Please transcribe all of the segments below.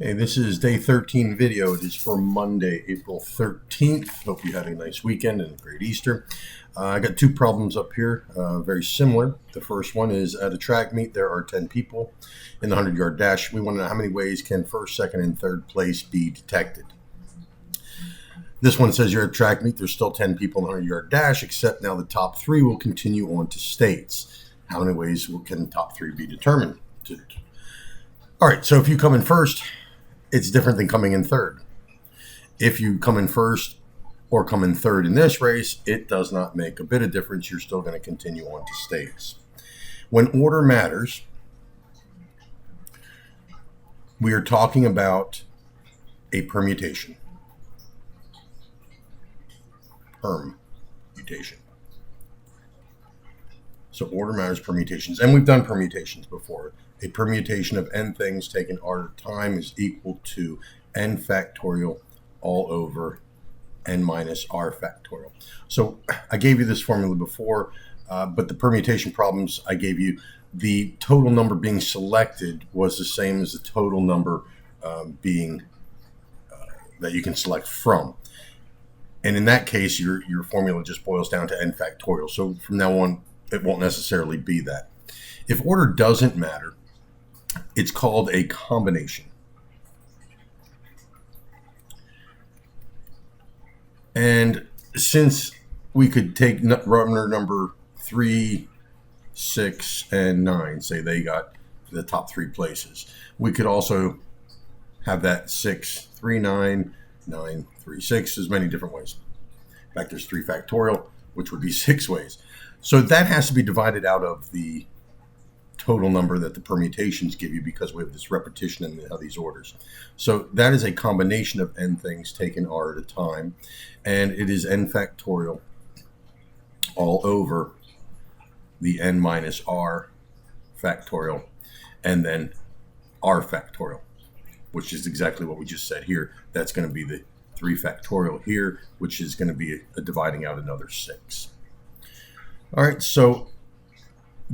Hey, this is day 13 video. It is for Monday, April 13th. Hope you had a nice weekend and a great Easter. I got two problems up here, very similar. The first one is at a track meet, there are 10 people in the 100-yard dash. We want to know how many ways can first, second, and third place be detected. This one says you're at a track meet, there's still 10 people in the 100-yard dash, except now the top three will continue on to states. How many ways can top three be determined? All right, so if you come in first, it's different than coming in third. If you come in first or come in third in this race, it does not make a bit of difference. You're still going to continue on to states. When order matters, we are talking about a permutation. Permutation. So order matters, permutations. And we've done permutations before. A permutation of n things taken r at a time is equal to n factorial all over n minus r factorial. So I gave you this formula before, but the permutation problems I gave you, the total number being selected was the same as the total number that you can select from. And in that case, your formula just boils down to n factorial. So from now on, it won't necessarily be that. If order doesn't matter, it's called a combination. And since we could take runner number 3, 6, and 9, say they got the top three places, we could also have that 6, 3, 9, 9, 3, 6, as many different ways. In fact, there's 3 factorial, which would be 6 ways. So that has to be divided out of the total number that the permutations give you because we have this repetition in these orders. So that is a combination of n things taken r at a time, and it is n factorial all over the n minus r factorial and then r factorial, which is exactly what we just said here. That's going to be the 3 factorial here, which is going to be dividing out another 6. All right, so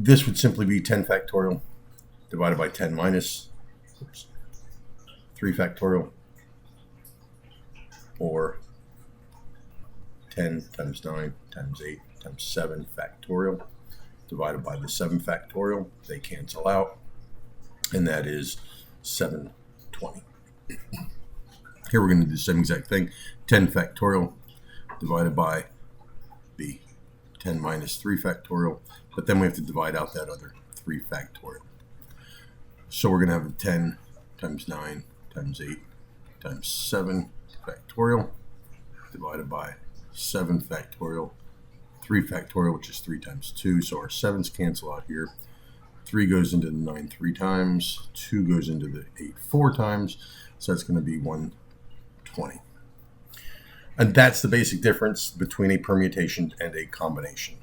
this would simply be 10 factorial divided by 10 minus 3 factorial, or 10 times 9 times 8 times 7 factorial divided by the 7 factorial. They cancel out, and that is 720. Here we're going to do the same exact thing. 10 factorial divided by the 10 minus 3 factorial, but then we have to divide out that other 3 factorial. So we're going to have a 10 times 9 times 8 times 7 factorial divided by 7 factorial, 3 factorial, which is 3 times 2. So our 7's cancel out here. 3 goes into the 9 3 times. 2 goes into the 8 4 times. So that's going to be 120. And that's the basic difference between a permutation and a combination.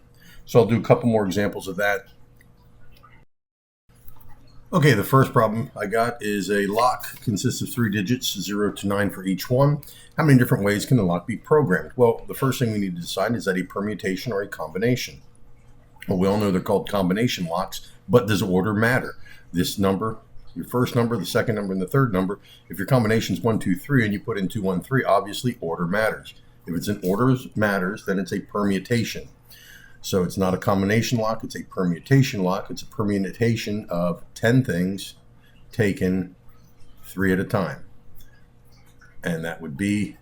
So I'll do a couple more examples of that. Okay, the first problem I got is a lock consists of 3 digits, 0 to 9 for each one. How many different ways can the lock be programmed? Well, the first thing we need to decide is that a permutation or a combination. Well, we all know they're called combination locks, but does order matter? This number, your first number, the second number, and the third number, if your combination is 1, 2, 3, and you put in 2, 1, 3, obviously order matters. If it's an order matters, then it's a permutation. So it's not a combination lock, it's a permutation lock. It's a permutation of 10 things taken 3 at a time. And that would be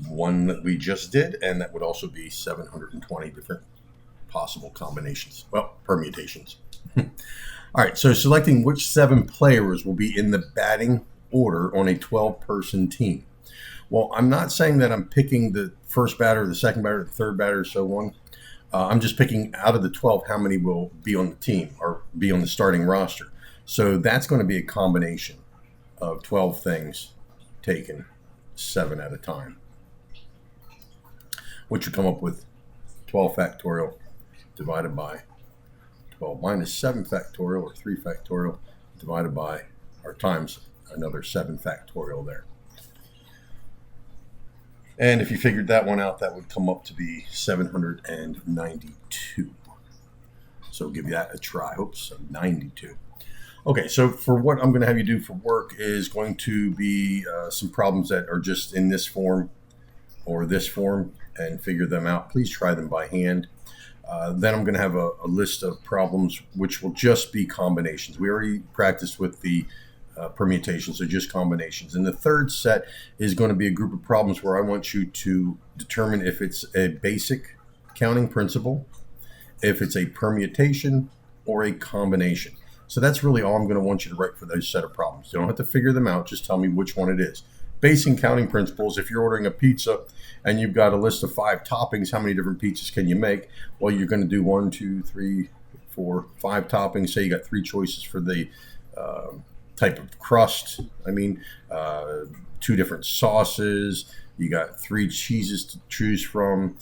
one that we just did, and that would also be 720 different possible combinations. Well, permutations. All right, so selecting which 7 players will be in the batting order on a 12-person team. Well, I'm not saying that I'm picking the first batter, the second batter, the third batter, so on. I'm just picking out of the 12 how many will be on the team or be on the starting roster. So that's going to be a combination of 12 things taken 7 at a time, which would come up with 12 factorial divided by 12 minus 7 factorial, or 3 factorial, divided by, or times another 7 factorial there. And if you figured that one out, that would come up to be 792. So give that a try. Oops, 92. Okay, so for what I'm going to have you do for work is going to be some problems that are just in this form or this form, and figure them out. Please try them by hand. Then I'm going to have a list of problems which will just be combinations. We already practiced with the permutations, so just combinations. And the third set is going to be a group of problems where I want you to determine if it's a basic counting principle, if it's a permutation, or a combination. So that's really all I'm going to want you to write for those set of problems. You don't have to figure them out, just tell me which one it is. Basic counting principles: if you're ordering a pizza and you've got a list of 5 toppings, how many different pizzas can you make? Well, you're going to do 1, 2, 3, 4, 5 toppings. Say you got 3 choices for the type of crust. 2 different sauces. You got 3 cheeses to choose from,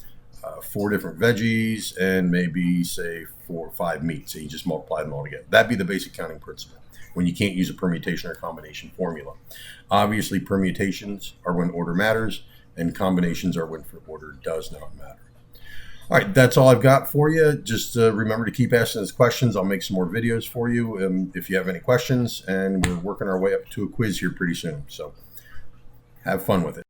4 different veggies, and maybe say 4 or 5 meats. So you just multiply them all together. That'd be the basic counting principle when you can't use a permutation or combination formula. Obviously, permutations are when order matters, and combinations are when order does not matter. All right, that's all I've got for you. Just remember to keep asking us questions. I'll make some more videos for you if you have any questions, and we're working our way up to a quiz here pretty soon. So have fun with it.